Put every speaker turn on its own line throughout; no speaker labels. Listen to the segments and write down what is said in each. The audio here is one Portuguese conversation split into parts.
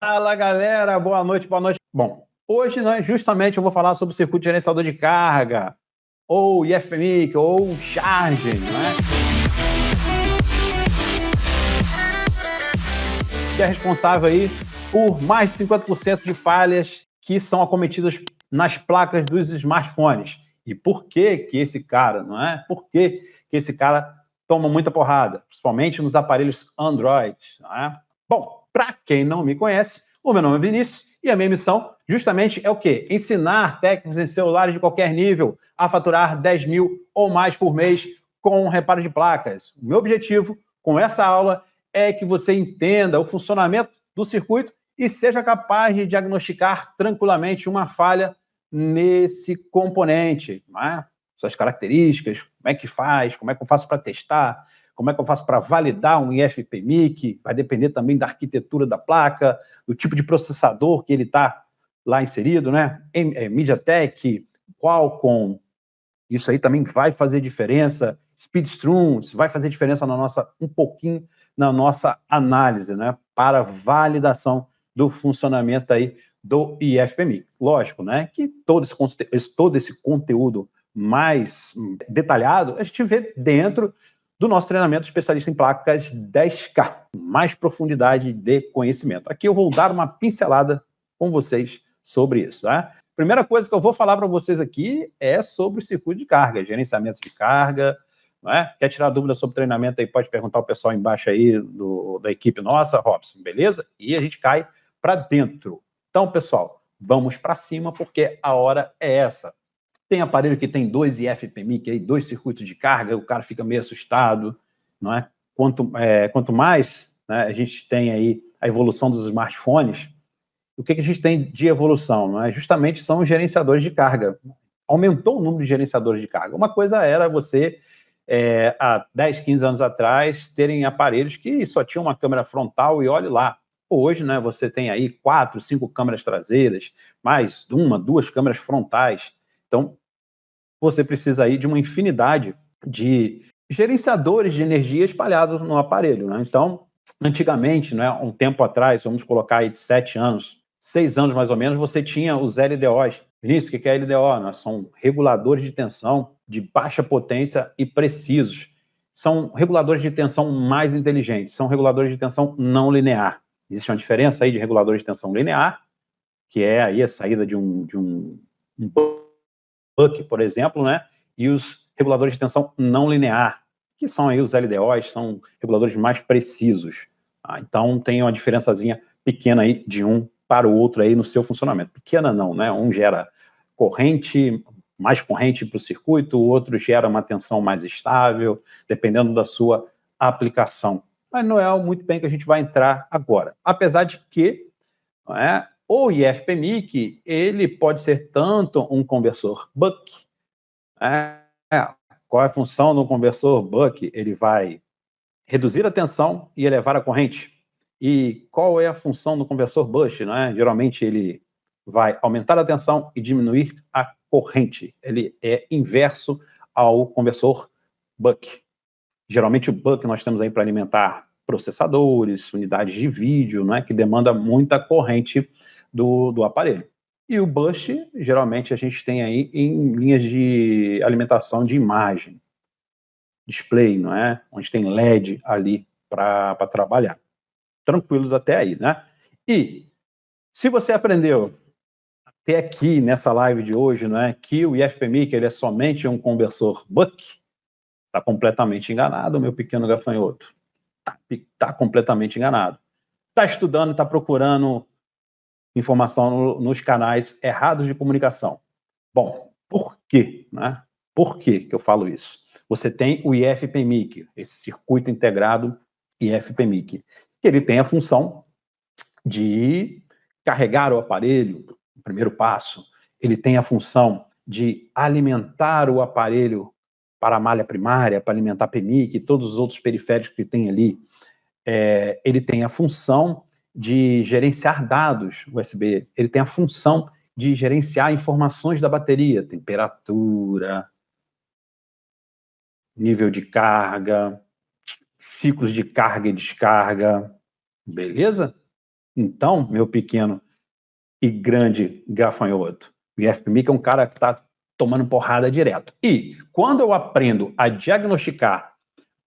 Fala, galera, boa noite, boa noite. Bom, hoje, né, justamente eu vou falar sobre o circuito gerenciador de carga, ou IFPMIC, ou charging, né? Que é responsável aí por mais de 50% de falhas que são acometidas nas placas dos smartphones. E por que que esse cara, não é? Por que que esse cara toma muita porrada, principalmente nos aparelhos Android, não é? Bom, para quem não me conhece, o meu nome é Vinícius e a minha missão justamente é o quê? Ensinar técnicos em celulares de qualquer nível a faturar 10 mil ou mais por mês com reparo de placas. O meu objetivo com essa aula é que você entenda o funcionamento do circuito e seja capaz de diagnosticar tranquilamente uma falha nesse componente, não é? Suas características, como é que faz, como é que eu faço para testar, como é que eu faço para validar um IFPMIC, vai depender também da arquitetura da placa, do tipo de processador que ele está lá inserido, né? MediaTek, Qualcomm, isso aí também vai fazer diferença. Speedstream, isso vai fazer diferença na nossa, um pouquinho na nossa análise, né? Para validação do funcionamento aí do IFPMIC. Lógico, né? Que todo esse conteúdo mais detalhado a gente vê dentro do nosso treinamento especialista em placas 10K, mais profundidade de conhecimento. Aqui eu vou dar uma pincelada com vocês sobre isso, né? Primeira coisa que eu vou falar para vocês aqui é sobre o circuito de carga, gerenciamento de carga, não é? Quer tirar dúvida sobre treinamento aí, pode perguntar ao pessoal embaixo aí da equipe nossa, Robson, beleza? E a gente cai para dentro. Então, pessoal, vamos para cima porque a hora é essa. Tem aparelho que tem 2 IFPMIC aí, 2 circuitos de carga, o cara fica meio assustado, não é? Quanto mais, né, a gente tem aí a evolução dos smartphones, o que a gente tem de evolução? Não é? Justamente são os gerenciadores de carga. Aumentou o número de gerenciadores de carga. Uma coisa era você, há 10, 15 anos atrás, terem aparelhos que só tinham uma câmera frontal e olhe lá. Hoje, né, você tem aí 4, 5 câmeras traseiras, mais uma, 2 câmeras frontais. Então, você precisa aí de uma infinidade de gerenciadores de energia espalhados no aparelho, né? Então, antigamente, né, um tempo atrás, vamos colocar aí de 7 anos, 6 anos mais ou menos, você tinha os LDOs. Vinícius, o que é LDO? Né? São reguladores de tensão de baixa potência e precisos. São reguladores de tensão mais inteligentes, são reguladores de tensão não linear. Existe uma diferença aí de reguladores de tensão linear, que é aí a saída de um buck, por exemplo, né? E os reguladores de tensão não linear, que são aí os LDOs, são reguladores mais precisos. Tá? Então tem uma diferençazinha pequena aí de um para o outro aí no seu funcionamento. Pequena não, né? Um gera corrente, mais corrente para o circuito, o outro gera uma tensão mais estável, dependendo da sua aplicação. Mas não é muito bem que a gente vai entrar agora. Apesar de que, não é, o IFPMIC, ele pode ser tanto um conversor buck. Qual é a função do conversor buck? Ele vai reduzir a tensão e elevar a corrente. E qual é a função do conversor bush? Né? Geralmente ele vai aumentar a tensão e diminuir a corrente. Ele é inverso ao conversor buck. Geralmente o buck nós temos aí para alimentar processadores, unidades de vídeo, né, que demanda muita corrente do aparelho. E o bush, geralmente a gente tem aí em linhas de alimentação de imagem, display, não é? Onde tem LED ali para trabalhar. Tranquilos até aí, né? E se você aprendeu até aqui nessa live de hoje, não é, que o IFPMIC ele é somente um conversor buck, está completamente enganado, meu pequeno gafanhoto. Está completamente enganado. Está estudando, está procurando informação nos canais errados de comunicação. Bom, por quê? Né? Por que eu falo isso? Você tem o IFPMIC, esse circuito integrado IFPMIC, que ele tem a função de carregar o aparelho, o primeiro passo. Ele tem a função de alimentar o aparelho para a malha primária, para alimentar a PMIC e todos os outros periféricos que tem ali. Ele tem a função de gerenciar dados USB, ele tem a função de gerenciar informações da bateria, temperatura, nível de carga, ciclos de carga e descarga, beleza? Então, meu pequeno e grande gafanhoto, o IFPMIC é um cara que está tomando porrada direto. E quando eu aprendo a diagnosticar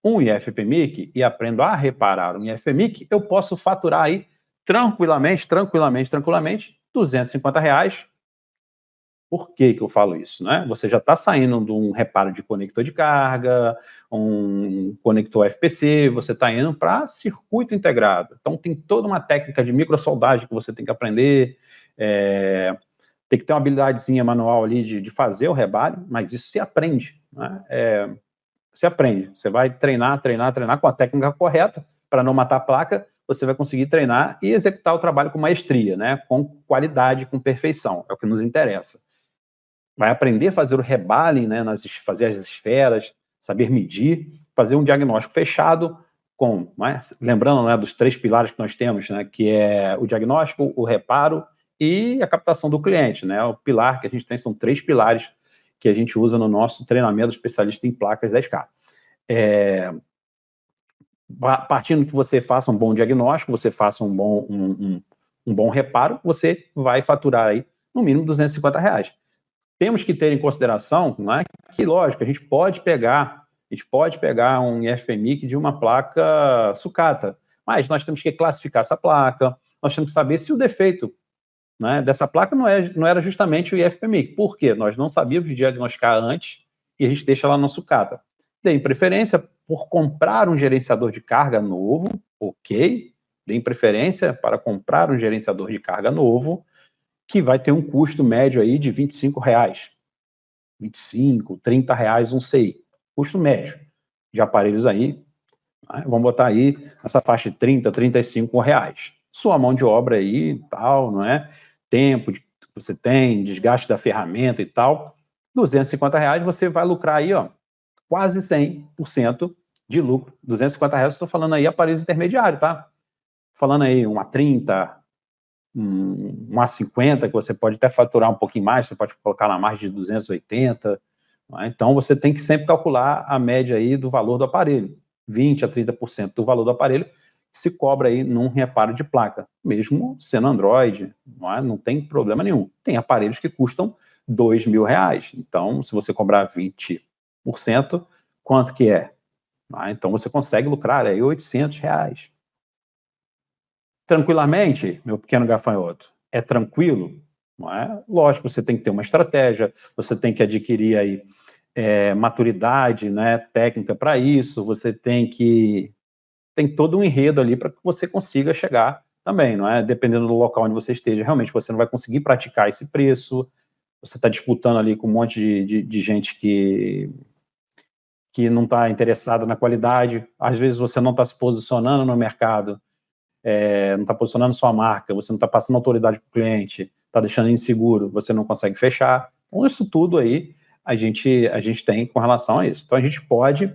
um IFPMIC e aprendo a reparar um IFPMIC, eu posso faturar aí tranquilamente, R$250. Por que eu falo isso, né? Você já está saindo de um reparo de conector de carga, um conector FPC, você está indo para circuito integrado. Então, tem toda uma técnica de microsoldagem que você tem que aprender, tem que ter uma habilidadezinha manual ali de fazer o rebale, mas isso se aprende, né? Você aprende, você vai treinar com a técnica correta para não matar a placa, você vai conseguir treinar e executar o trabalho com maestria, né? Com qualidade, com perfeição, é o que nos interessa. Vai aprender a fazer o rebaling, né, fazer as esferas, saber medir, fazer um diagnóstico fechado com, né, lembrando, né, dos 3 pilares que nós temos, né, que é o diagnóstico, o reparo e a captação do cliente, né? O pilar que a gente tem são 3 pilares que a gente usa no nosso treinamento especialista em placas 10K. Partindo que você faça um bom diagnóstico, você faça um bom reparo, você vai faturar aí no mínimo R$250. Temos que ter em consideração, né, que, lógico, a gente pode pegar um IFPMIC de uma placa sucata, mas nós temos que classificar essa placa, nós temos que saber se o defeito, né, dessa placa não era justamente o IFPMIC. Por quê? Nós não sabíamos diagnosticar antes e a gente deixa lá no sucata. Deem preferência por comprar um gerenciador de carga novo, ok? Deem preferência para comprar um gerenciador de carga novo, que vai ter um custo médio aí de R$25, 25, R$30 um CI, custo médio de aparelhos aí, né? Vamos botar aí essa faixa de R$30, R$35. Sua mão de obra aí, tal, não é? Tempo que você tem, desgaste da ferramenta e tal, R$250 você vai lucrar aí, ó, quase 100% de lucro. R$250, estou falando aí aparelhos intermediários, tá? Falando aí uma 30, um A50, que você pode até faturar um pouquinho mais, você pode colocar na margem de 280, né? Então você tem que sempre calcular a média aí do valor do aparelho, 20 a 30% do valor do aparelho que se cobra aí num reparo de placa, mesmo sendo Android, não tem problema nenhum. Tem aparelhos que custam R$2.000, então se você cobrar 20%, quanto que é? Então você consegue lucrar aí R$800. Tranquilamente, meu pequeno gafanhoto, é tranquilo? Não é? Lógico, você tem que ter uma estratégia, você tem que adquirir aí maturidade, né, técnica para isso, você tem todo um enredo ali para que você consiga chegar também, não é? Dependendo do local onde você esteja, realmente você não vai conseguir praticar esse preço, você está disputando ali com um monte de gente que não está interessada na qualidade, às vezes você não está se posicionando no mercado, não está posicionando sua marca, você não está passando autoridade para o cliente, está deixando inseguro, você não consegue fechar. Então, isso tudo aí a gente tem com relação a isso. Então, a gente pode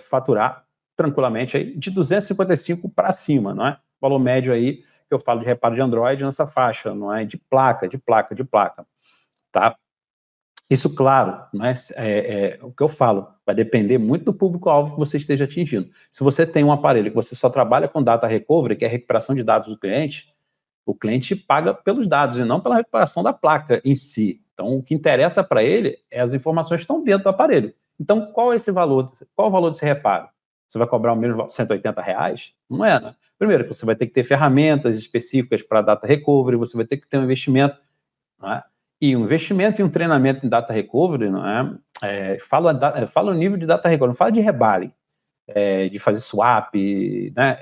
faturar tranquilamente aí de 255 para cima, não é? O valor médio aí, que eu falo de reparo de Android, nessa faixa, não é? De placa, tá? Isso, claro, não é o que eu falo, vai depender muito do público-alvo que você esteja atingindo. Se você tem um aparelho que você só trabalha com data recovery, que é a recuperação de dados do cliente, o cliente paga pelos dados e não pela recuperação da placa em si. Então, o que interessa para ele é as informações que estão dentro do aparelho. Então, qual é esse valor? Qual o valor desse reparo? Você vai cobrar o mesmo R$180? Não é, né? Primeiro, você vai ter que ter ferramentas específicas para data recovery, você vai ter que ter um investimento, não é? E um investimento e um treinamento em data recovery, não é? Fala o nível de data recovery, não fala de rebaling, de fazer swap, né?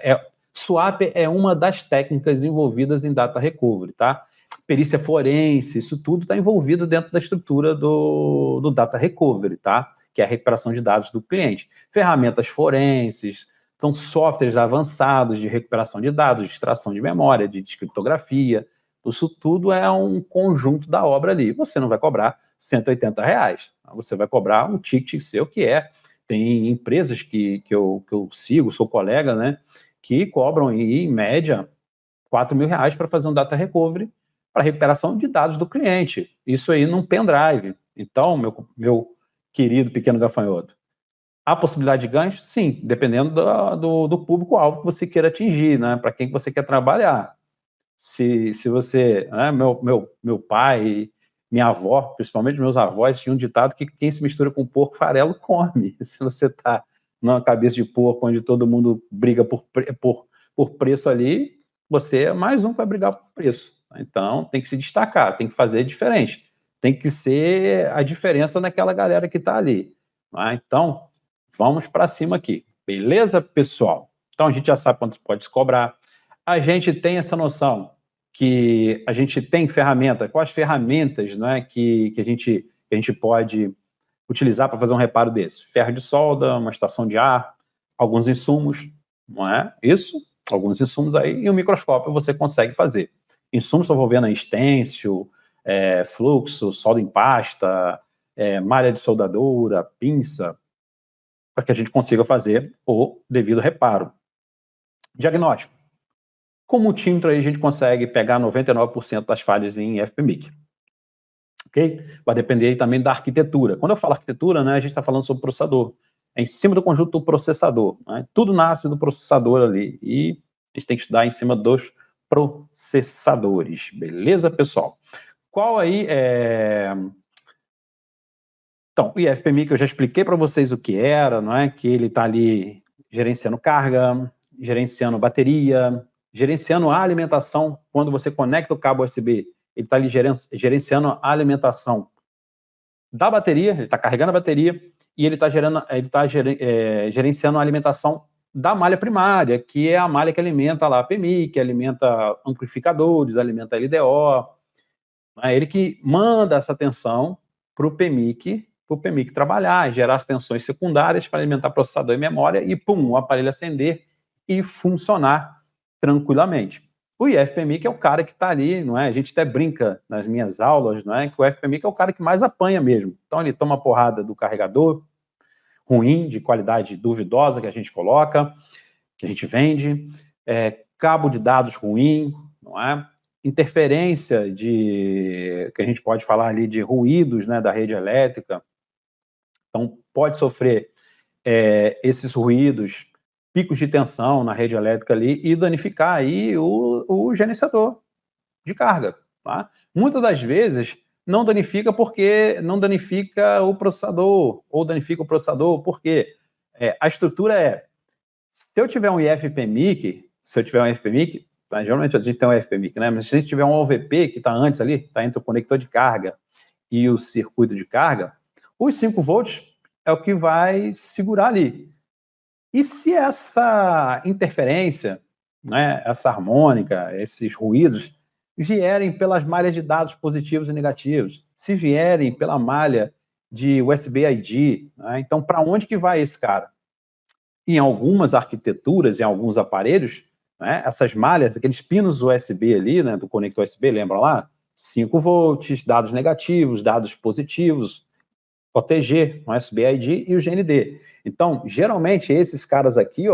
Swap é uma das técnicas envolvidas em data recovery, tá? Perícia forense, isso tudo está envolvido dentro da estrutura do data recovery, tá? Que é a recuperação de dados do cliente. Ferramentas forenses, são softwares avançados de recuperação de dados, de extração de memória, de descriptografia. Isso tudo é um conjunto da obra ali. Você não vai cobrar R$180. Você vai cobrar um ticket seu tem empresas que eu sigo, sou colega, né, que cobram aí, em média, R$4.000 para fazer um data recovery para recuperação de dados do cliente. Isso aí num pendrive. Então, meu querido pequeno gafanhoto, Há possibilidade de ganhos? Sim, dependendo do público-alvo que você queira atingir, né? Para quem você quer trabalhar. Se você... Né, meu pai, minha avó, principalmente meus avós, tinham um ditado que quem se mistura com porco farelo come. Se você está numa cabeça de porco onde todo mundo briga por preço ali, você é mais um que vai brigar por preço. Então, tem que se destacar, tem que fazer diferente. Tem que ser a diferença naquela galera que está ali. Né? Então, vamos para cima aqui. Beleza, pessoal? Então, a gente já sabe quanto pode se cobrar. A gente tem essa noção que a gente tem ferramenta, quais ferramentas, né, que a gente pode utilizar para fazer um reparo desse? Ferro de solda, uma estação de ar, alguns insumos, não é isso? Alguns insumos aí, e um microscópio você consegue fazer. Insumos envolvendo a estêncil, fluxo, solda em pasta, malha de soldadura, pinça, para que a gente consiga fazer o devido reparo. Diagnóstico. Com o multímetro aí a gente consegue pegar 99% das falhas em FPMIC. Ok? Vai depender aí também da arquitetura. Quando eu falo arquitetura, né, a gente está falando sobre processador. É em cima do conjunto do processador. Né? Tudo nasce do processador ali. E a gente tem que estudar em cima dos processadores. Beleza, pessoal? Qual aí é... Então, o IFPMIC eu já expliquei para vocês o que era, não é? Que ele está ali gerenciando carga, gerenciando bateria, gerenciando a alimentação. Quando você conecta o cabo USB, ele está ali gerenciando a alimentação da bateria, ele está carregando a bateria, e ele está gerenciando a alimentação da malha primária, que é a malha que alimenta lá a PMIC, que alimenta amplificadores, alimenta a LDO. É ele que manda essa tensão para o PMIC trabalhar, gerar as tensões secundárias para alimentar processador e memória, e pum, o aparelho acender e funcionar tranquilamente. O IFPMIC é o cara que está ali, não é? A gente até brinca nas minhas aulas, não é? Que o IFPMIC é o cara que mais apanha mesmo. Então ele toma porrada do carregador ruim, de qualidade duvidosa que a gente coloca, que a gente vende, cabo de dados ruim, não é? Interferência que a gente pode falar ali de ruídos, né, da rede elétrica. Então pode sofrer esses ruídos, picos de tensão na rede elétrica ali e danificar aí o gerenciador de carga. Tá? Muitas das vezes não danifica porque não danifica o processador, ou danifica o processador porque a estrutura se eu tiver um IFPMIC, tá? Geralmente a gente tem um IFPMIC, né? Mas se a gente tiver um OVP que está antes ali, está entre o conector de carga e o circuito de carga, os 5 volts é o que vai segurar ali. E se essa interferência, né, essa harmônica, esses ruídos, vierem pelas malhas de dados positivos e negativos, se vierem pela malha de USB ID, né, então para onde que vai esse cara? Em algumas arquiteturas, em alguns aparelhos, né, essas malhas, aqueles pinos USB ali, né, do conector USB, lembram lá? 5 volts, dados negativos, dados positivos, OTG, o USB ID e o GND. Então, geralmente, esses caras aqui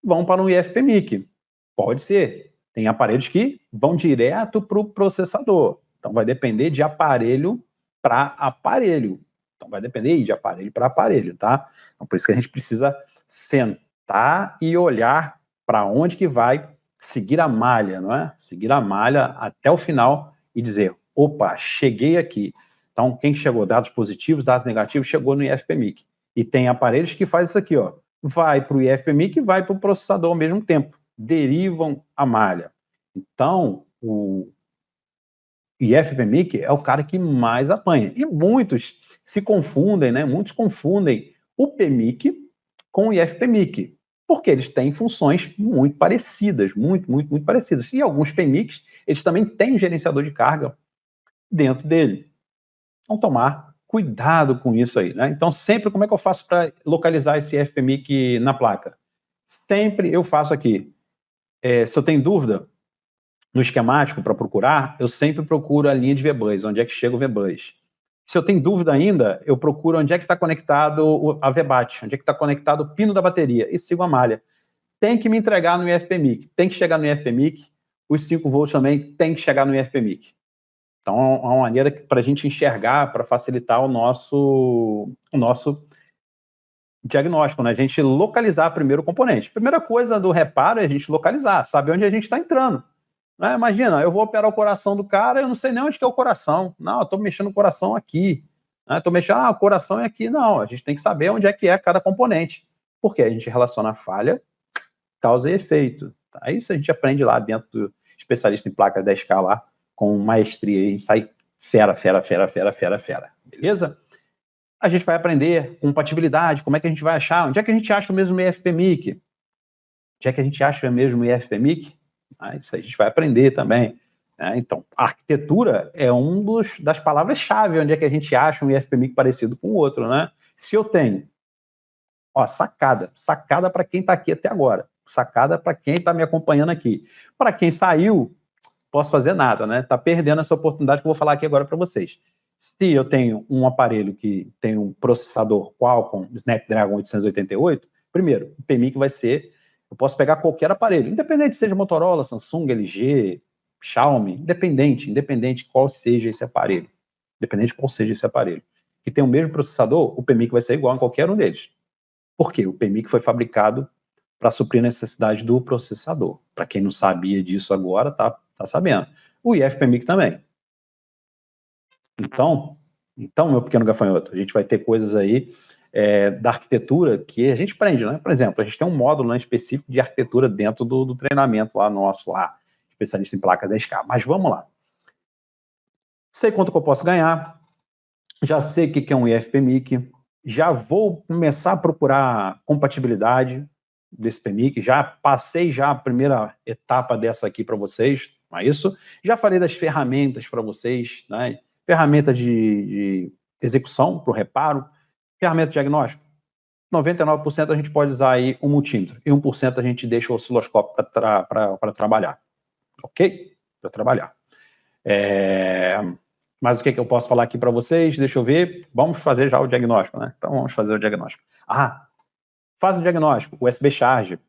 vão para um IFPMIC. Pode ser. Tem aparelhos que vão direto para o processador. Então, vai depender de aparelho para aparelho. Então, vai depender de aparelho para aparelho, tá? Então, por isso que a gente precisa sentar e olhar para onde que vai seguir a malha, não é? Seguir a malha até o final e dizer, opa, cheguei aqui. Então, quem chegou, dados positivos, dados negativos, chegou no IFPMIC. E tem aparelhos que fazem isso aqui, ó. Vai para o IFPMIC e vai para o processador ao mesmo tempo. Derivam a malha. Então, o IFPMIC é o cara que mais apanha. E muitos se confundem, né? Muitos confundem o PMIC com o IFPMIC, porque eles têm funções muito parecidas, muito parecidas. E alguns PMICs, eles também têm um gerenciador de carga dentro dele. Então, tomar cuidado com isso aí, né? Então, sempre, como é que eu faço para localizar esse FPMIC na placa? Sempre eu faço aqui. Se eu tenho dúvida no esquemático para procurar, eu sempre procuro a linha de VBus, onde é que chega o VBus. Se eu tenho dúvida ainda, eu procuro onde é que está conectado a VBAT, onde é que está conectado o pino da bateria, e sigo a malha. Tem que me entregar no IFPMIC, tem que chegar no IFPMIC, os 5 volts também tem que chegar no IFPMIC. Então, é uma maneira para a gente enxergar, para facilitar o nosso diagnóstico, né? A gente localizar primeiro o componente. Primeira coisa do reparo é a gente localizar, saber onde a gente está entrando. Né? Imagina, eu vou operar o coração do cara, eu não sei nem onde que é o coração. Não, eu estou mexendo o coração aqui. Estou mexendo, o coração é aqui. Não, a gente tem que saber onde é que é cada componente. Porque a gente relaciona a falha, causa e efeito. Tá? Isso a gente aprende lá dentro do especialista em placas 10K lá, com maestria, e sai fera. Beleza? A gente vai aprender compatibilidade, como é que a gente vai achar, onde é que a gente acha o mesmo IFPMIC? Onde é que a gente acha o mesmo IFPMIC? Isso a gente vai aprender também. Então, a arquitetura é das palavras-chave, onde é que a gente acha um IFPMIC parecido com o outro, né? Se eu tenho, sacada para quem está aqui até agora, sacada para quem está me acompanhando aqui. Para quem saiu, posso fazer nada, né? Está perdendo essa oportunidade que eu vou falar aqui agora para vocês. Se eu tenho um aparelho que tem um processador Qualcomm Snapdragon 888, primeiro, o PMIC vai ser, eu posso pegar qualquer aparelho, independente seja Motorola, Samsung, LG, Xiaomi, independente qual seja esse aparelho, que tem o mesmo processador, o PMIC vai ser igual a qualquer um deles. Por quê? O PMIC foi fabricado para suprir a necessidade do processador. Para quem não sabia disso agora, tá sabendo. O IFPMIC também. Então, meu pequeno gafanhoto, a gente vai ter coisas aí da arquitetura que a gente aprende, né? Por exemplo, a gente tem um módulo específico de arquitetura dentro do treinamento lá nosso, lá, especialista em placa 10K. Mas vamos lá. Sei quanto que eu posso ganhar, já sei o que é um IFPMIC, já vou começar a procurar compatibilidade desse PMIC, já passei a primeira etapa dessa aqui para vocês, não é isso? Já falei das ferramentas para vocês, né? Ferramenta de execução para o reparo, ferramenta de diagnóstico. 99% a gente pode usar aí um multímetro e 1% a gente deixa o osciloscópio para trabalhar, ok? Para trabalhar. Mas o que eu posso falar aqui para vocês? Deixa eu ver. Vamos fazer já o diagnóstico, né? Então vamos fazer o diagnóstico. Faz o diagnóstico, USB Charge.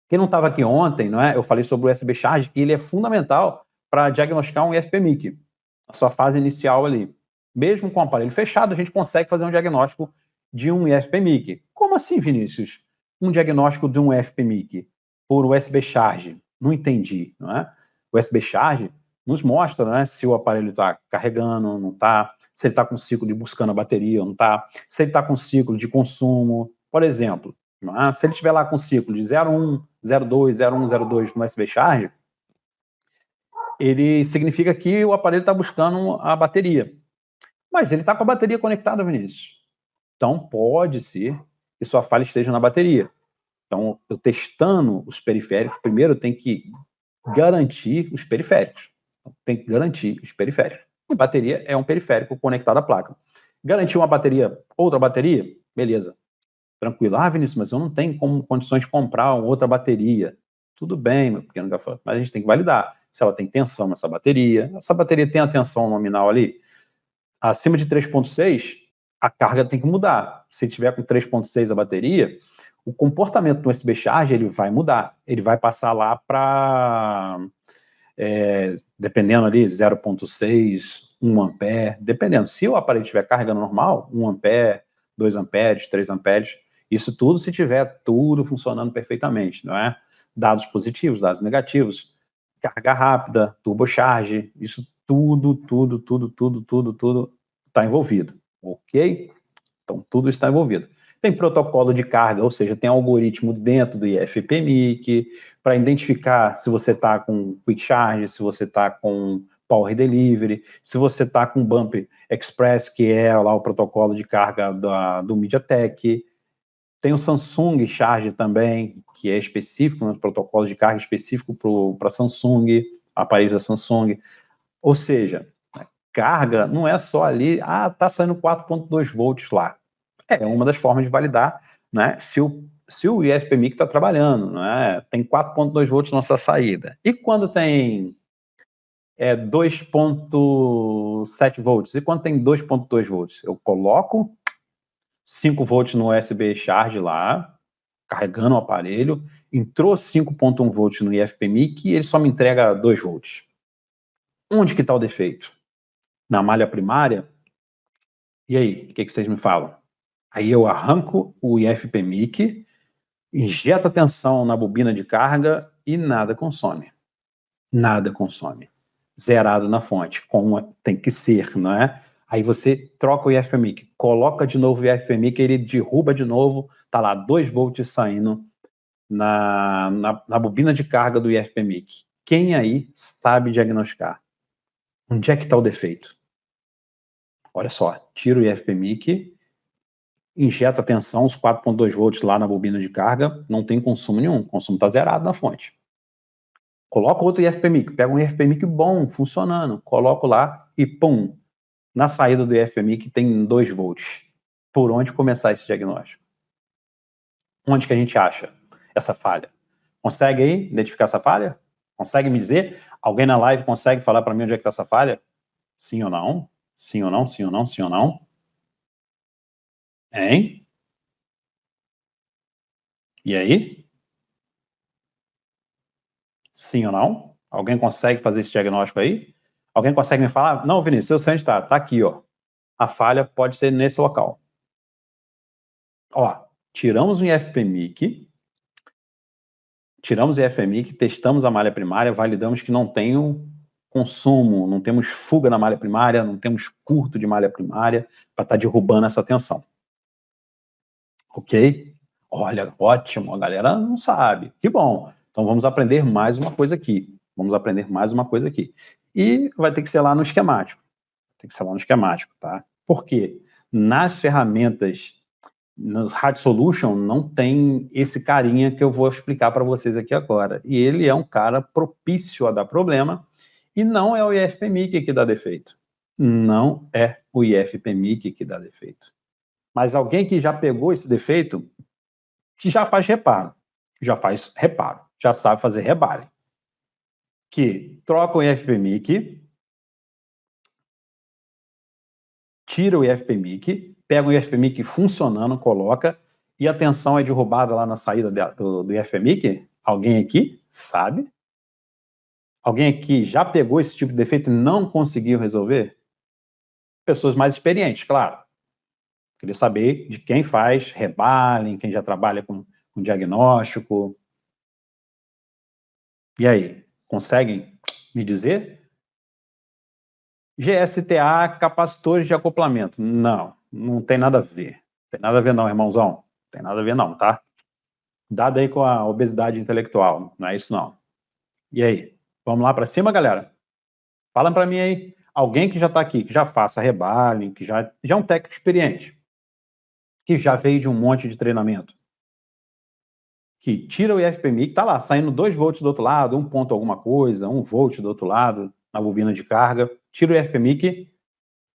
Quem não estava aqui ontem, não é? Eu falei sobre o USB Charge e ele é fundamental para diagnosticar um IFPMIC, a sua fase inicial ali. Mesmo com o aparelho fechado, a gente consegue fazer um diagnóstico de um IFPMIC. Como assim, Vinícius? Um diagnóstico de um IFPMIC por USB Charge? Não entendi, não é? O USB Charge nos mostra, né, se o aparelho está carregando, não está, se ele está com ciclo de buscando a bateria, não está, se ele está com ciclo de consumo, por exemplo. Se ele estiver lá com ciclo de 0,1, 0,2, 0,1, 0,2 no USB Charge, ele significa que o aparelho está buscando a bateria. Mas ele está com a bateria conectada, Vinícius. Então, pode ser que sua falha esteja na bateria. Então, eu testando os periféricos, primeiro eu tenho que garantir os periféricos. E bateria é um periférico conectado à placa. Garantir uma bateria, outra bateria, beleza. Tranquilo. Vinícius, mas eu não tenho condições de comprar outra bateria. Tudo bem, meu pequeno gafanhoto, mas a gente tem que validar se ela tem tensão nessa bateria. Essa bateria tem a tensão nominal ali. Acima de 3,6, a carga tem que mudar. Se tiver com 3,6 a bateria, o comportamento do USB Charge ele vai mudar. Ele vai passar lá para, dependendo ali, 0,6, 1 ampere, dependendo. Se o aparelho tiver carga normal, 1 ampere, 2 amperes, 3 amperes, isso tudo se tiver tudo funcionando perfeitamente, não é? Dados positivos, dados negativos, carga rápida, turbocharge, isso tudo está envolvido, ok? Então, tudo está envolvido. Tem protocolo de carga, ou seja, tem algoritmo dentro do IFPMIC para identificar se você está com Quick Charge, se você está com Power Delivery, se você está com Bump Express, que é lá o protocolo de carga do MediaTek. Tem o Samsung Charge também, que é específico, um protocolo de carga específico para Samsung, aparelhos da Samsung. Ou seja, carga não é só ali, tá saindo 4,2 volts lá. É uma das formas de validar, né, se o IFPMIC está trabalhando, né? Tem 4,2 volts na sua saída. E quando tem 2,7 volts? E quando tem 2,2 volts? Eu coloco 5 volts no USB Charge lá, carregando o aparelho, entrou 5,1 volts no IFPMIC e ele só me entrega 2 volts. Onde que está o defeito? Na malha primária? E aí, o que vocês me falam? Aí eu arranco o IFPMIC, injeto a tensão na bobina de carga e nada consome. Nada consome. Zerado na fonte, como tem que ser, não é? Aí você troca o IFPMIC, coloca de novo o IFPMIC, ele derruba de novo, tá lá 2 volts saindo na bobina de carga do IFPMIC. Quem aí sabe diagnosticar? Onde é que está o defeito? Olha só, tira o IFPMIC, injeta a tensão, os 4,2 volts lá na bobina de carga, não tem consumo nenhum, o consumo está zerado na fonte. Coloca outro IFPMIC, pega um IFPMIC bom, funcionando, coloco lá e pum, na saída do IFPMIC tem 2 volts. Por onde começar esse diagnóstico? Onde que a gente acha essa falha? Consegue aí identificar essa falha? Consegue me dizer? Alguém na live consegue falar para mim onde é que está essa falha? Sim ou não? Sim ou não? Sim ou não? Sim ou não? Hein? E aí? Sim ou não? Alguém consegue fazer esse diagnóstico aí? Alguém consegue me falar? Não, Vinícius, eu sei onde está. Está aqui, ó. A falha pode ser nesse local. Ó, tiramos o IFPMIC, testamos a malha primária, validamos que não tem um consumo, não temos fuga na malha primária, não temos curto de malha primária para estar derrubando essa tensão. Ok? Olha, ótimo, a galera não sabe. Que bom. Então vamos aprender mais uma coisa aqui. E vai ter que ser lá no esquemático. Tá? Por quê? Nas ferramentas, no Hard Solution, não tem esse carinha que eu vou explicar para vocês aqui agora. E ele é um cara propício a dar problema, e não é o IFPMIC que dá defeito. Não é o IFPMIC que dá defeito. Mas alguém que já pegou esse defeito, que já faz reparo, já sabe fazer rebale. Que troca o IFPMIC, tira o IFPMIC, pega o IFPMIC funcionando, coloca, e a tensão é derrubada lá na saída do IFPMIC? Alguém aqui sabe? Alguém aqui já pegou esse tipo de defeito e não conseguiu resolver? Pessoas mais experientes, claro. Queria saber de quem faz rebale, quem já trabalha com diagnóstico. E aí, conseguem me dizer? GSTA, capacitores de acoplamento. Não, não tem nada a ver. Tem nada a ver não, irmãozão. Tem nada a ver não, tá? Dado aí com a obesidade intelectual. Não é isso não. E aí? Vamos lá para cima, galera? Fala para mim aí. Alguém que já está aqui, que já faça rebale, que já é um técnico experiente, que já veio de um monte de treinamento, que tira o IFPMI, que está lá, saindo 2 volts do outro lado, 1 ponto alguma coisa, 1 volt do outro lado, na bobina de carga, tira o IFPMI,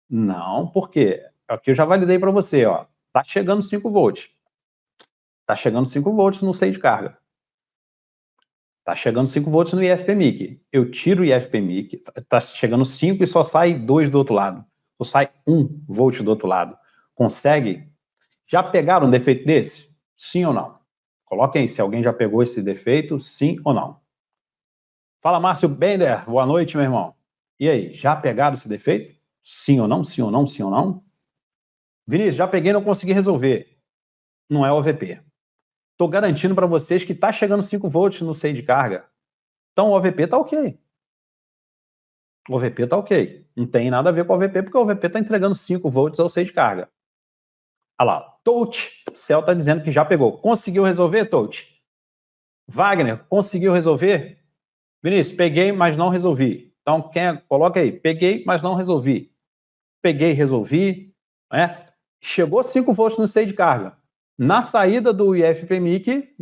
não, por quê? Aqui eu já validei para você, ó, tá chegando 5 volts. Tá chegando 5 volts no seio de carga. Tá chegando 5 volts no IFPMIC. Eu tiro o IFPMIC, tá chegando 5 e só sai 2 do outro lado. Só sai 1 volt do outro lado. Consegue? Já pegaram um defeito desse? Sim ou não? Coloquem aí se alguém já pegou esse defeito, sim ou não. Fala, Márcio Bender. Boa noite, meu irmão. E aí, já pegaram esse defeito? Sim ou não? Sim ou não? Sim ou não? Vinícius, já peguei e não consegui resolver. Não é OVP. Estou garantindo para vocês que está chegando 5 volts no seio de carga. Então o OVP está ok. O OVP está ok. Não tem nada a ver com o OVP, porque o OVP está entregando 5 volts ao seio de carga. Olha lá, Touch, Cell está dizendo que já pegou. Conseguiu resolver, Touch? Wagner, conseguiu resolver? Vinícius, peguei, mas não resolvi. Então, coloca aí, peguei, mas não resolvi. Peguei, resolvi. Né? Chegou 5 volts no seio de carga. Na saída do IFPMIC,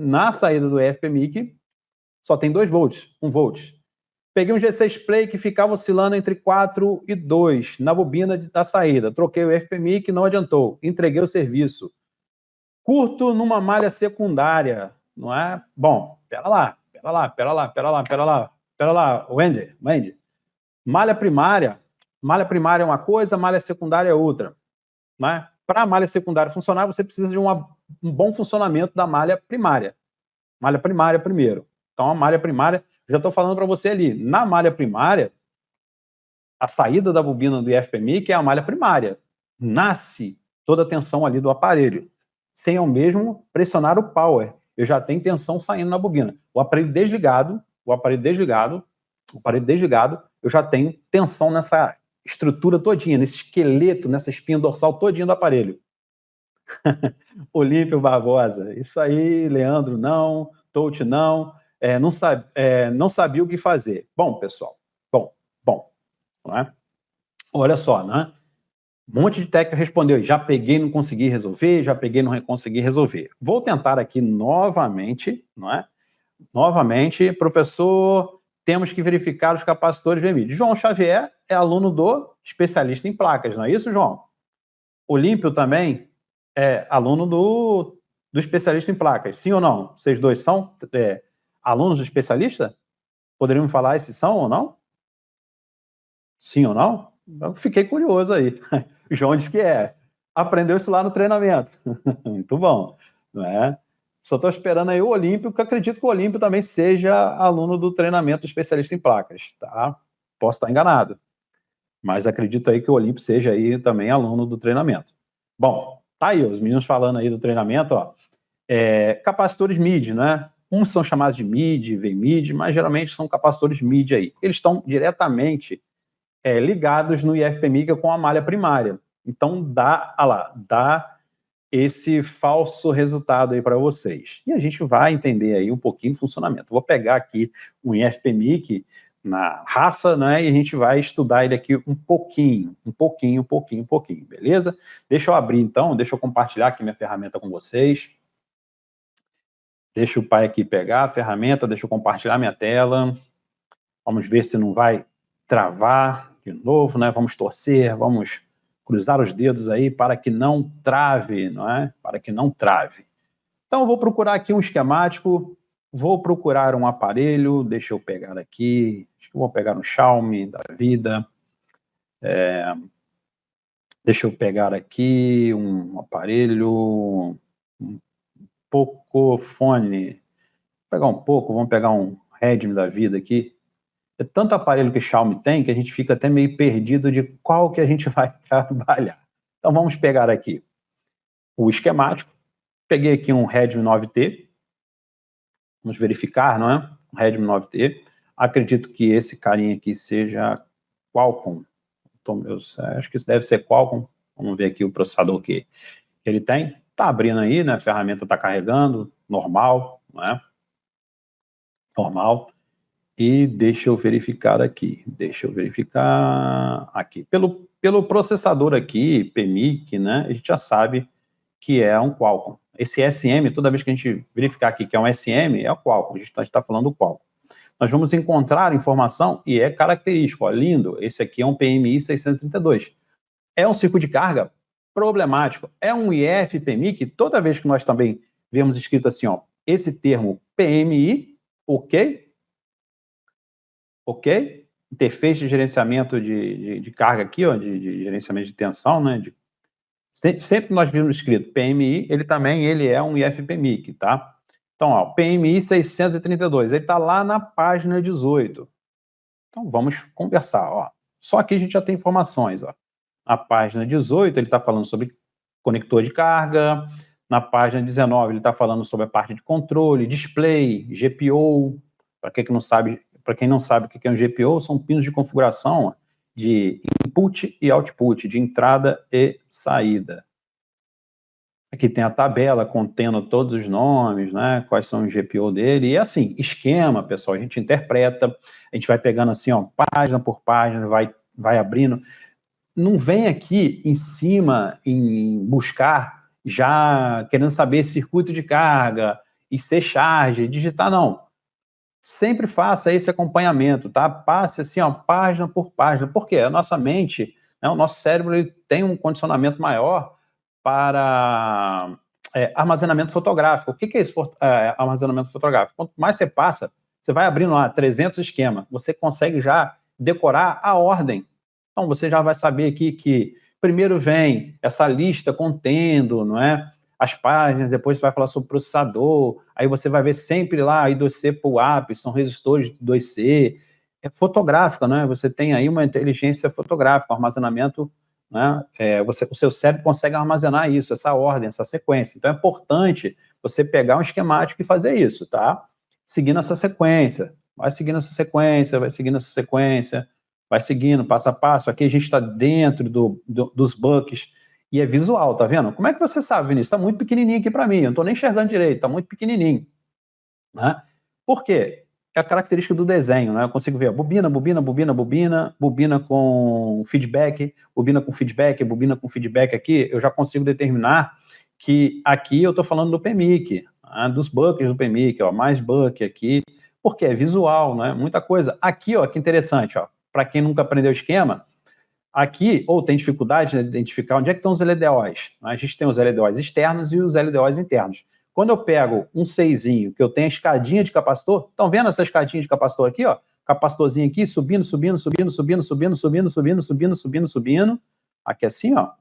só tem 2 volts, 1 volt. Peguei um G6 Play que ficava oscilando entre 4 e 2 na bobina da saída. Troquei o IFPMIC, não adiantou. Entreguei o serviço. Curto numa malha secundária, não é? Bom, pera lá, Wendy. Malha primária é uma coisa, malha secundária é outra. Né? Para a malha secundária funcionar, você precisa de um bom funcionamento da malha primária. Malha primária primeiro. Então, a malha primária, já estou falando para você ali, na malha primária, a saída da bobina do IFPMIC é a malha primária. Nasce toda a tensão ali do aparelho, sem eu mesmo pressionar o power. Eu já tenho tensão saindo na bobina. O aparelho desligado, eu já tenho tensão nessa estrutura todinha, nesse esqueleto, nessa espinha dorsal todinha do aparelho. Olímpio Barbosa, isso aí, Leandro, não, Touch, não, não sabia o que fazer. Bom, pessoal, bom, não é? Olha só, né? Um monte de técnico respondeu, já peguei, não consegui resolver, já peguei, não consegui resolver. Vou tentar aqui novamente, não é? Novamente, professor, temos que verificar os capacitores VMID. João Xavier é aluno do especialista em placas, não é isso, João? Olímpio também é aluno do especialista em placas, sim ou não? Vocês dois são alunos do especialista? Poderiam falar se são ou não? Sim ou não? Eu fiquei curioso aí. O João disse que é. Aprendeu isso lá no treinamento. Muito bom. Não é? Só estou esperando aí o Olímpio, porque acredito que o Olímpio também seja aluno do treinamento do especialista em placas, tá? Posso estar enganado, mas acredito aí que o Olímpio seja aí também aluno do treinamento. Bom, tá aí os meninos falando aí do treinamento, ó. Capacitores MIDI, né? Uns são chamados de MIDI, VMID, mas geralmente são capacitores MIDI aí. Eles estão diretamente ligados no IFPMIC com a malha primária. Então dá esse falso resultado aí para vocês. E a gente vai entender aí um pouquinho o funcionamento. Vou pegar aqui um IFPMIC na raça, né, e a gente vai estudar ele aqui um pouquinho, beleza? Deixa eu abrir então, deixa eu compartilhar aqui minha ferramenta com vocês. Deixa o pai aqui pegar a ferramenta, deixa eu compartilhar minha tela. Vamos ver se não vai travar de novo, né? Vamos torcer, vamos cruzar os dedos aí para que não trave, não é? Para que não trave. Então, eu vou procurar aqui um esquemático, vou procurar um aparelho, deixa eu pegar aqui, acho que eu vou pegar um Xiaomi da vida, deixa eu pegar aqui um aparelho, um Pocophone, vou pegar um pouco, vamos pegar um Redmi da vida aqui. É tanto aparelho que Xiaomi tem que a gente fica até meio perdido de qual que a gente vai trabalhar. Então vamos pegar aqui o esquemático. Peguei aqui um Redmi 9T. Vamos verificar, não é? Um Redmi 9T. Acredito que esse carinha aqui seja Qualcomm. Acho que isso deve ser Qualcomm. Vamos ver aqui o processador que ele tem. Está abrindo aí, né? A ferramenta está carregando, normal, não é? Normal. E deixa eu verificar aqui. Pelo processador aqui, PMIC, né? A gente já sabe que é um Qualcomm. Esse SM, toda vez que a gente verificar aqui que é um SM, é o Qualcomm. A gente está falando do Qualcomm. Nós vamos encontrar informação e é característico, ó, lindo. Esse aqui é um PMI 632. É um circuito de carga problemático. É um IF PMIC. Toda vez que nós também vemos escrito assim, ó, esse termo PMI, ok? Ok? Interface de gerenciamento de carga aqui, ó, de gerenciamento de tensão, né? Sempre nós vimos escrito PMI, ele é um IFPMIC, tá? Então, ó, PMI 632, ele está lá na página 18. Então, vamos conversar, ó. Só aqui a gente já tem informações, ó. Na página 18, ele está falando sobre conector de carga. Na página 19, ele está falando sobre a parte de controle, display, GPIO. Para quem não sabe o que é um GPIO, são pinos de configuração de input e output, de entrada e saída. Aqui tem a tabela contendo todos os nomes, né? Quais são os GPIO dele. E assim, esquema, pessoal, a gente interpreta, a gente vai pegando assim, ó, página por página, vai abrindo. Não vem aqui em cima em buscar já querendo saber circuito de carga, IC charge, digitar, não. Sempre faça esse acompanhamento, tá? Passe assim, ó, página por página. Por quê? A nossa mente, né, o nosso cérebro, ele tem um condicionamento maior para armazenamento fotográfico. O que é isso, armazenamento fotográfico? Quanto mais você passa, você vai abrindo lá 300 esquemas, você consegue já decorar a ordem. Então, você já vai saber aqui que primeiro vem essa lista contendo, não é? As páginas, depois você vai falar sobre processador, aí você vai ver sempre lá I2C pull-up, são resistores de 2C, é fotográfica, né? Você tem aí uma inteligência fotográfica, um armazenamento né? O seu cérebro consegue armazenar isso, essa ordem, essa sequência. Então é importante você pegar um esquemático e fazer isso, tá? Seguindo essa sequência, vai seguindo essa sequência, vai seguindo essa sequência, vai seguindo passo a passo. Aqui a gente está dentro dos buckets e é visual, tá vendo? Como é que você sabe, Vinícius? Está muito pequenininho aqui para mim, eu não estou nem enxergando direito, está muito pequenininho, né? Por quê? É a característica do desenho, né? Eu consigo ver bobina, bobina, bobina, bobina, bobina com feedback, bobina com feedback, bobina com feedback aqui, eu já consigo determinar que aqui eu estou falando do PMIC, né? Dos buckets do PMIC, ó, mais bucket aqui, porque é visual, né? Muita coisa. Aqui, ó, que interessante, ó, para quem nunca aprendeu o esquema, aqui, ou tem dificuldade de identificar onde é que estão os LDOs. A gente tem os LDOs externos e os LDOs internos. Quando eu pego um 6zinho, que eu tenho a escadinha de capacitor, estão vendo essa escadinha de capacitor aqui, ó? Capacitorzinho aqui, subindo, subindo, subindo, subindo, subindo, subindo, subindo, subindo, subindo, subindo. Aqui assim, ó.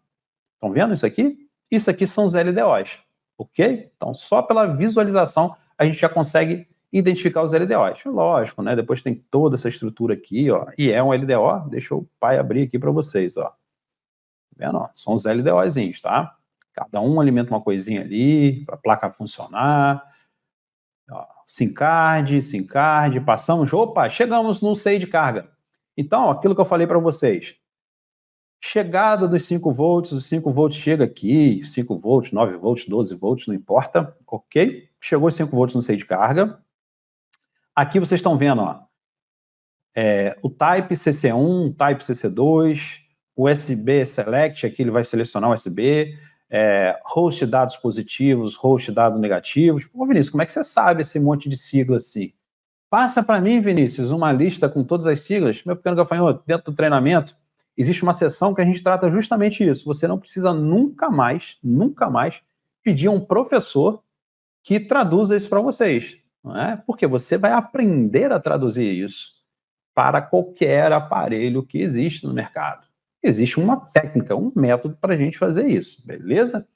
Estão vendo isso aqui? Isso aqui são os LDOs, ok? Então, só pela visualização, a gente já consegue identificar os LDOs. Lógico, né? Depois tem toda essa estrutura aqui, ó. E é um LDO, deixa o pai abrir aqui para vocês, ó. Tá vendo? Ó? São os LDOzinhos, tá? Cada um alimenta uma coisinha ali, para a placa funcionar. SIM-card, passamos, opa, chegamos no SEI de carga. Então, aquilo que eu falei para vocês, chegada dos 5 volts, os 5 volts chega aqui, 5 volts, 9 volts, 12 volts, não importa, ok? Chegou os 5 volts no SEI de carga. Aqui vocês estão vendo, ó, o Type CC1, Type CC2, USB Select, aqui ele vai selecionar o USB, host dados positivos, host dados negativos. Ô, Vinícius, como é que você sabe esse monte de sigla assim? Passa para mim, Vinícius, uma lista com todas as siglas. Meu pequeno gafanhoto, dentro do treinamento, existe uma seção que a gente trata justamente isso. Você não precisa nunca mais pedir a um professor que traduza isso para vocês, não é? Porque você vai aprender a traduzir isso para qualquer aparelho que existe no mercado. Existe uma técnica, um método para a gente fazer isso, beleza?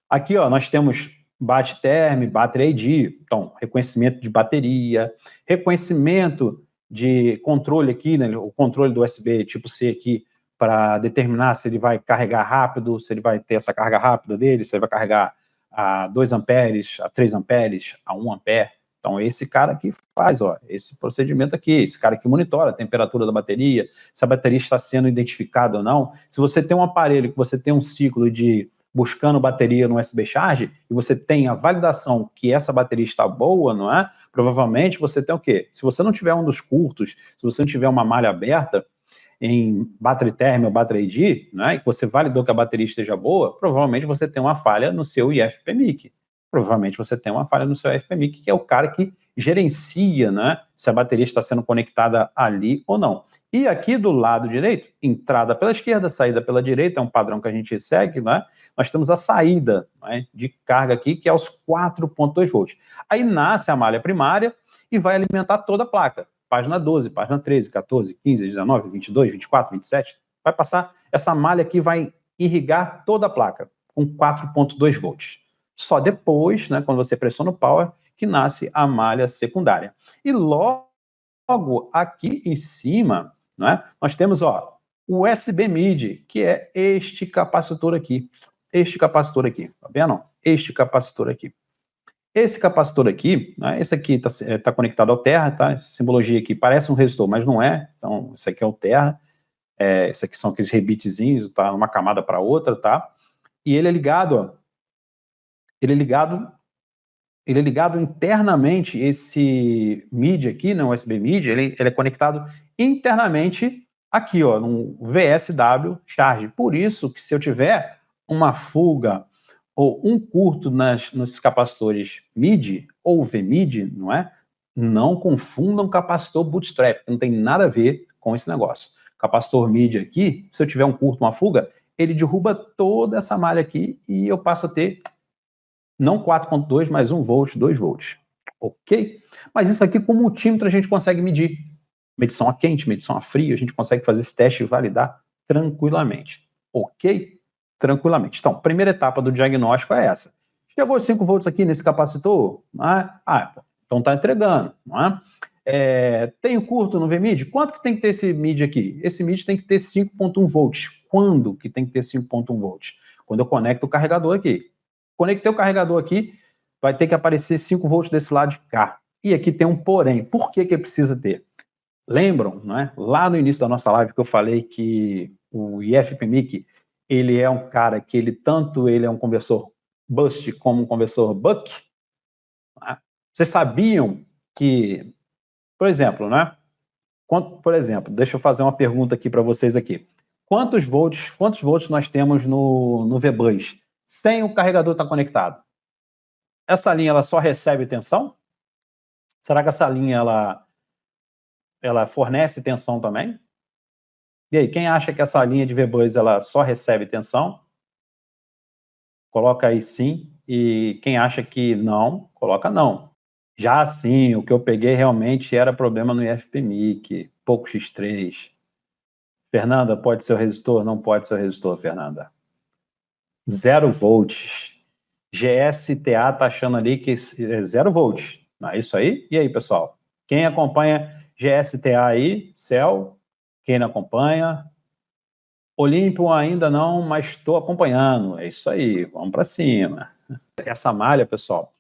Aqui, ó, nós temos BAT-TERM, Battery ID, então, reconhecimento de bateria, reconhecimento de controle aqui, né, o controle do USB tipo C aqui, para determinar se ele vai carregar rápido, se ele vai ter essa carga rápida dele, se ele vai carregar a 2 amperes, a 3 amperes, a 1 ampere. Então, esse cara aqui faz, ó, esse procedimento aqui, esse cara que monitora a temperatura da bateria, se a bateria está sendo identificada ou não. Se você tem um aparelho que você tem um ciclo de buscando bateria no USB Charge, e você tem a validação que essa bateria está boa, não é? Provavelmente você tem o quê? Se você não tiver um dos curtos, se você não tiver uma malha aberta em Battery Term ou Battery ID, né, e que você validou que a bateria esteja boa, provavelmente você tem uma falha no seu IFPMIC. Provavelmente você tem uma falha no seu IFPMIC, que é o cara que gerencia, né, se a bateria está sendo conectada ali ou não. E aqui do lado direito, entrada pela esquerda, saída pela direita, é um padrão que a gente segue, né? Nós temos a saída, né, de carga aqui, que é os 4.2 volts. Aí nasce a malha primária e vai alimentar toda a placa. Página 12, página 13, 14, 15, 19, 22, 24, 27. Vai passar, essa malha aqui vai irrigar toda a placa com 4.2 volts. Só depois, né, quando você pressiona o power, que nasce a malha secundária. E logo aqui em cima, né, nós temos, ó, o USB MIDI, que é este capacitor aqui. Este capacitor aqui, tá vendo? Este capacitor aqui. Esse capacitor aqui, né, esse aqui tá conectado ao terra, tá? Essa simbologia aqui parece um resistor, mas não é. Então, esse aqui é o terra. Esse aqui são aqueles rebitezinhos, tá? Uma camada para outra, tá? E ele é ligado, ó. Ele é ligado internamente, esse MIDI aqui, né, o USB MIDI, ele é conectado internamente aqui, ó, no VSW Charge. Por isso que se eu tiver uma fuga ou um curto nos capacitores MIDI ou VMIDI, não é? Não confundam capacitor bootstrap, não tem nada a ver com esse negócio. Capacitor MIDI aqui, se eu tiver um curto, uma fuga, ele derruba toda essa malha aqui e eu passo a ter não 4.2, mas 1 volt, 2 volts. Ok? Mas isso aqui com multímetro a gente consegue medir. Medição a quente, medição a frio, a gente consegue fazer esse teste e validar tranquilamente. Ok? Tranquilamente. Então, primeira etapa do diagnóstico é essa. Chegou 5 volts aqui nesse capacitor? Não é? Então está entregando. Não é? Tenho curto no VMID? Quanto que tem que ter esse MID aqui? Esse MID tem que ter 5.1 volts. Quando que tem que ter 5.1 volts? Quando eu conecto o carregador aqui. Conectei o carregador aqui, vai ter que aparecer 5 volts desse lado de cá. E aqui tem um porém. Por que que precisa ter? Lembram, né? Lá no início da nossa live que eu falei que o IFPMIC, ele é um cara que ele é um conversor bust como um conversor buck? Vocês sabiam que, por exemplo, né? Por exemplo, deixa eu fazer uma pergunta aqui para vocês aqui. Quantos volts nós temos no VBus sem o carregador estar conectado? Essa linha ela só recebe tensão? Será que essa linha ela fornece tensão também? E aí, quem acha que essa linha de VBus ela só recebe tensão? Coloca aí sim. E quem acha que não, coloca não. Já assim, o que eu peguei realmente era problema no IFPMIC, pouco X3. Fernanda, pode ser o resistor? Não pode ser o resistor, Fernanda. 0 volts. GSTA tá achando ali que é 0 volts. Não é isso aí? E aí, pessoal? Quem acompanha GSTA aí? Céu? Quem não acompanha? Olímpio ainda não, mas estou acompanhando. É isso aí, vamos para cima. Essa malha, pessoal,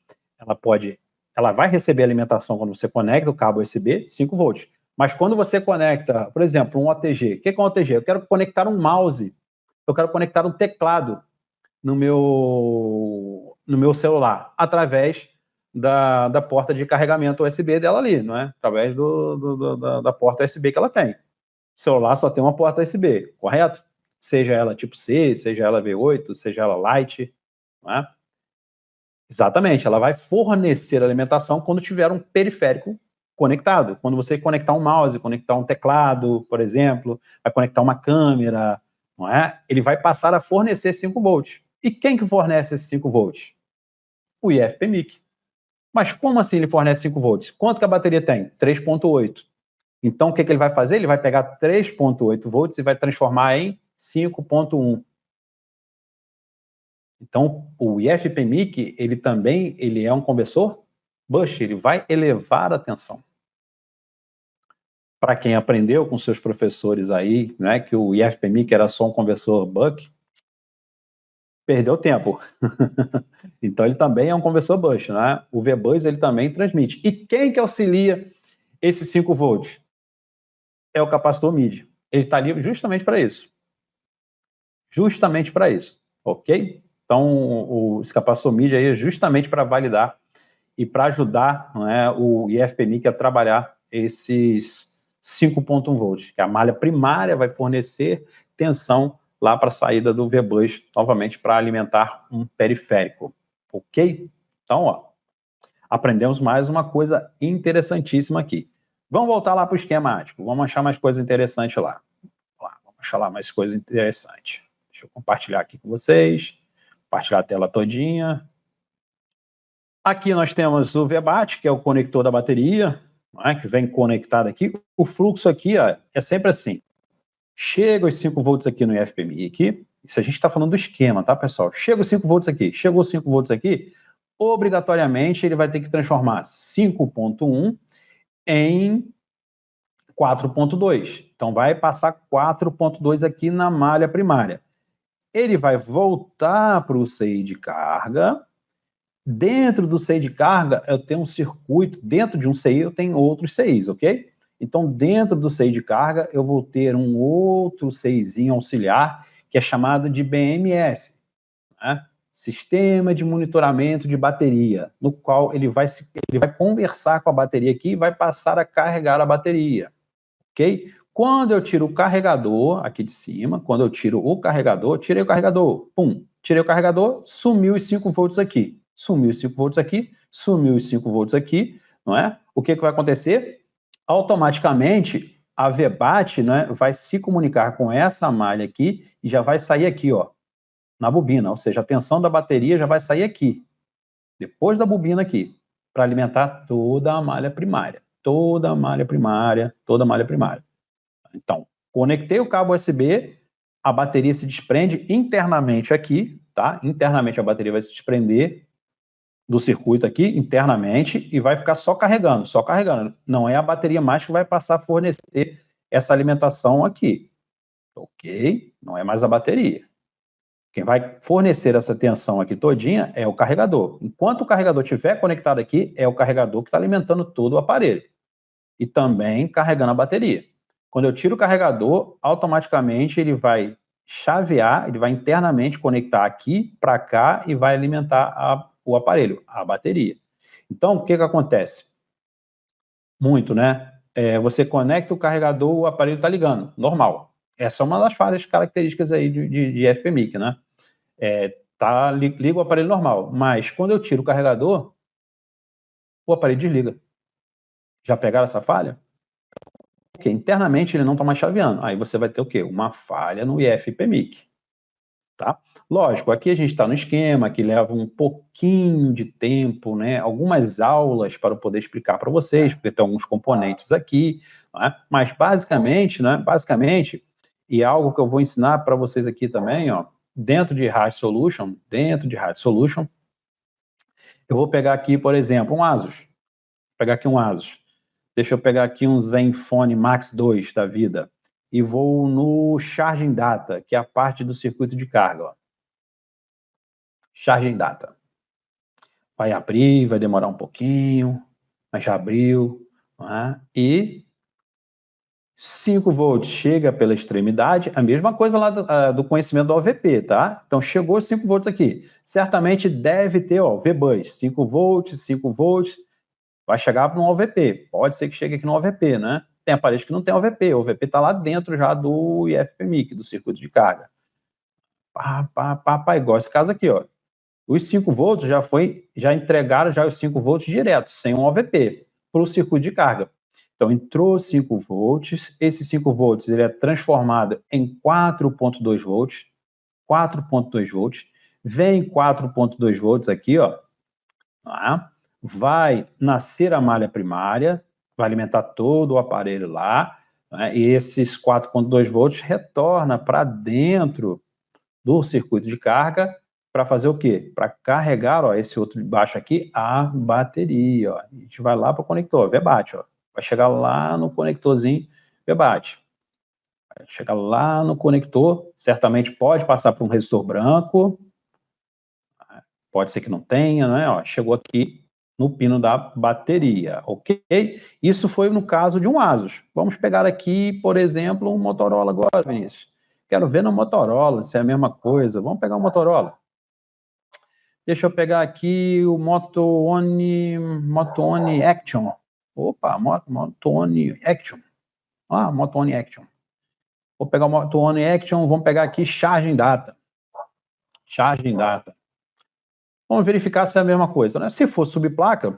ela vai receber alimentação quando você conecta o cabo USB, 5 volts. Mas quando você conecta, por exemplo, um OTG, o que é um OTG? Eu quero conectar um mouse, eu quero conectar um teclado no meu celular, através da porta de carregamento USB dela ali, não é? Através da porta USB que ela tem. O celular só tem uma porta USB, correto? Seja ela tipo C, seja ela V8, seja ela Lite, não é? Exatamente, ela vai fornecer alimentação quando tiver um periférico conectado. Quando você conectar um mouse, conectar um teclado, por exemplo, vai conectar uma câmera, não é? Ele vai passar a fornecer 5 volts. E quem que fornece esses 5 volts? O IFPMIC. Mas como assim ele fornece 5 volts? Quanto que a bateria tem? 3.8. Então o que ele vai fazer? Ele vai pegar 3.8 volts e vai transformar em 5.1. Então, o IFPMIC, ele é um conversor bush, ele vai elevar a tensão. Para quem aprendeu com seus professores aí, né, que o IFPMIC era só um conversor buck, perdeu tempo. Então, ele também é um conversor bush, né? O VBus, ele também transmite. E quem que auxilia esses 5 volts? É o capacitor MIDI. Ele está ali justamente para isso. Justamente para isso, ok? Então, esse capacitor MIDI aí é justamente para validar e para ajudar, não é, o IFPMIC a trabalhar esses 5.1 volts, que a malha primária vai fornecer tensão lá para a saída do VBus, novamente para alimentar um periférico, ok? Então, ó, aprendemos mais uma coisa interessantíssima aqui. Vamos voltar lá para o esquemático, vamos achar mais coisa interessante lá. Vamos achar lá mais coisa interessante. Deixa eu compartilhar aqui com vocês, compartilhar a tela todinha. Aqui nós temos o VBAT, que é o conector da bateria, não é? Que vem conectado aqui. O fluxo aqui ó, é sempre assim. Chega os 5 volts aqui no IFPMIC. Isso a gente está falando do esquema, tá, pessoal? Chega os 5 volts aqui. Chegou os 5 volts aqui, obrigatoriamente ele vai ter que transformar 5.1 em 4.2. Então vai passar 4.2 aqui na malha primária. Ele vai voltar para o CI de carga. Dentro do CI de carga, eu tenho um circuito, dentro de um CI eu tenho outros CIs, ok? Então, dentro do CI de carga, eu vou ter um outro CIzinho auxiliar, que é chamado de BMS, né? Sistema de Monitoramento de Bateria, no qual ele vai conversar com a bateria aqui e vai passar a carregar a bateria, ok? Quando eu tiro o carregador, aqui de cima, quando eu tiro o carregador, tirei o carregador, pum, tirei o carregador, sumiu os 5 volts aqui. Sumiu os 5 volts aqui, sumiu os 5 volts aqui, não é? O que vai acontecer? Automaticamente, a VBAT, né, vai se comunicar com essa malha aqui e já vai sair aqui, ó, na bobina, ou seja, a tensão da bateria já vai sair aqui, depois da bobina aqui, para alimentar toda a malha primária, toda a malha primária, toda a malha primária. Então, conectei o cabo USB, a bateria se desprende internamente aqui, tá? Internamente a bateria vai se desprender do circuito aqui internamente e vai ficar só carregando, só carregando. Não é a bateria mais que vai passar a fornecer essa alimentação aqui, ok? Não é mais a bateria. Quem vai fornecer essa tensão aqui todinha é o carregador. Enquanto o carregador estiver conectado aqui, é o carregador que está alimentando todo o aparelho. E também carregando a bateria. Quando eu tiro o carregador, automaticamente ele vai chavear, ele vai internamente conectar aqui para cá e vai alimentar o aparelho, a bateria. Então, o que acontece? Muito, né? Você conecta o carregador, o aparelho está ligando, normal. Essa é uma das falhas características aí de FPMIC, né? Liga o aparelho normal, mas quando eu tiro o carregador, o aparelho desliga. Já pegaram essa falha? Porque internamente ele não está mais chaveando. Aí você vai ter o quê? Uma falha no IFPMIC. Tá? Lógico, aqui a gente está no esquema que leva um pouquinho de tempo, né? Algumas aulas para eu poder explicar para vocês, porque tem alguns componentes aqui, né? Mas basicamente, né? Basicamente, e algo que eu vou ensinar para vocês aqui também, ó, dentro de Hard Solution, eu vou pegar aqui, por exemplo, um Asus. Vou pegar aqui um Asus. Deixa eu pegar aqui um Zenfone Max 2 da vida e vou no Charging Data, que é a parte do circuito de carga, ó. Charging Data. Vai abrir, vai demorar um pouquinho, mas já abriu, né? E 5 volts chega pela extremidade, a mesma coisa lá do conhecimento do OVP, tá? Então chegou 5 volts aqui, certamente deve ter, ó, VBus, 5 volts, vai chegar para um OVP, pode ser que chegue aqui no OVP, né? Tem aparelhos que não tem OVP, o OVP está lá dentro já do IFPMIC, do circuito de carga. Igual esse caso aqui, ó. Os 5 volts já entregaram já os 5 volts direto, sem um OVP, para o circuito de carga. Então, entrou 5 volts, esse 5 volts ele é transformado em 4.2 volts, 4.2 volts, vem 4.2 volts aqui, ó, tá? Vai nascer a malha primária, vai alimentar todo o aparelho lá, né? E esses 4.2 volts retorna para dentro do circuito de carga para fazer o quê? Para carregar, ó, esse outro de baixo aqui, a bateria, ó. A gente vai lá para o conector, VBAT, ó. Vai chegar lá no conectorzinho VBAT. Vai chegar lá no conector, certamente pode passar por um resistor branco, pode ser que não tenha, né? Ó, chegou aqui no pino da bateria, ok? Isso foi no caso de um Asus. Vamos pegar aqui, por exemplo, um Motorola agora, Vinícius. Quero ver no Motorola se é a mesma coisa. Vamos pegar o Motorola. Deixa eu pegar aqui o Moto One Action. Opa, Moto One Action. Ah, Moto One Action. Vou pegar o Moto One Action, vamos pegar aqui Charging Data. Charging Data. Vamos verificar se é a mesma coisa, né? Se for subplaca,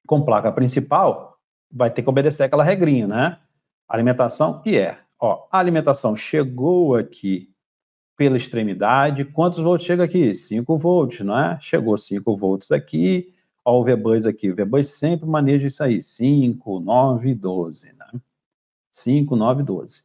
com placa principal, vai ter que obedecer aquela regrinha, né? Alimentação e ó, a alimentação chegou aqui pela extremidade. Quantos volts chega aqui? 5 volts, não é? Chegou 5 volts aqui. Ó, o VBus aqui. O VBus sempre maneja isso aí. 5, 9, 12, né? 5, 9, 12.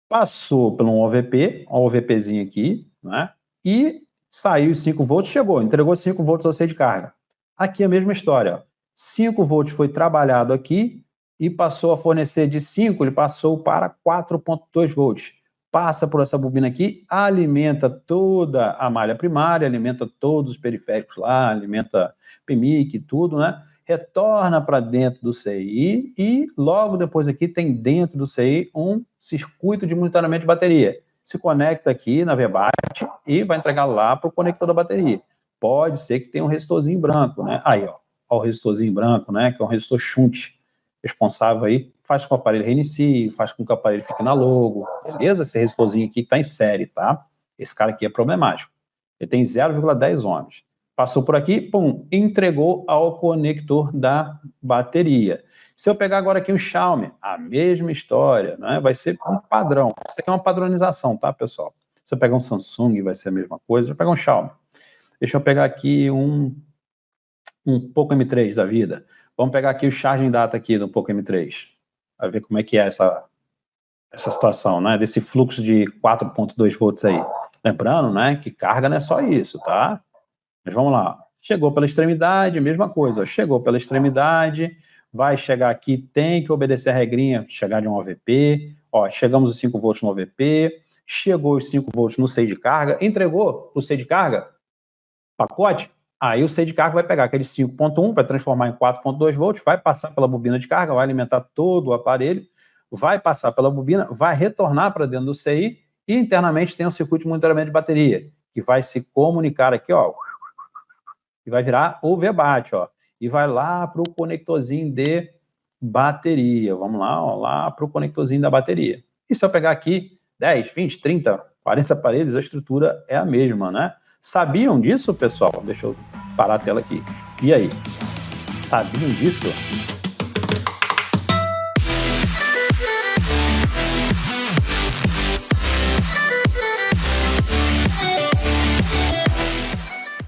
Passou por um OVP, ó, o OVPzinho aqui, né? E saiu os 5 volts, chegou, entregou 5 volts ao sair de carga. Aqui a mesma história, ó. 5 volts foi trabalhado aqui e passou a fornecer de 5, ele passou para 4.2 volts. Passa por essa bobina aqui, alimenta toda a malha primária, alimenta todos os periféricos lá, alimenta PMIC, tudo, né? Retorna para dentro do CI e logo depois aqui tem dentro do CI um circuito de monitoramento de bateria. Se conecta aqui na VBAT e vai entregar lá para o conector da bateria. Pode ser que tenha um resistorzinho branco, né? Aí, ó o resistorzinho branco, né? Que é um resistor shunt responsável aí, faz com que o aparelho reinicie, faz com que o aparelho fique na logo, beleza? Esse resistorzinho aqui que está em série, tá? Esse cara aqui é problemático. Ele tem 0,10 ohms. Passou por aqui, pum, entregou ao conector da bateria. Se eu pegar agora aqui um Xiaomi, a mesma história, né? Vai ser um padrão. Isso aqui é uma padronização, tá, pessoal? Se eu pegar um Samsung, vai ser a mesma coisa. Se eu pegar um Xiaomi. Deixa eu pegar aqui um Poco M3 da vida. Vamos pegar aqui o Charging Data aqui do Poco M3. Vai ver como é que é essa situação, né? Desse fluxo de 4.2 volts aí. Lembrando, né, que carga não é só isso, tá? Mas vamos lá. Chegou pela extremidade, mesma coisa, ó, chegou pela extremidade, vai chegar aqui, tem que obedecer a regrinha, chegar de um OVP, ó, chegamos os 5 volts no OVP, chegou os 5 volts no seio de carga, entregou o seio de carga, pacote, aí o seio de carga vai pegar aquele 5.1, vai transformar em 4.2 volts, vai passar pela bobina de carga, vai alimentar todo o aparelho, vai passar pela bobina, vai retornar para dentro do CI e internamente tem um circuito de monitoramento de bateria, que vai se comunicar aqui, ó, e vai virar o VBAT, ó, e vai lá para o conectorzinho de bateria. Vamos lá, ó, lá para o conectorzinho da bateria. E se eu pegar aqui 10, 20, 30, 40 aparelhos, a estrutura é a mesma, né? Sabiam disso, pessoal? Deixa eu parar a tela aqui. E aí? Sabiam disso?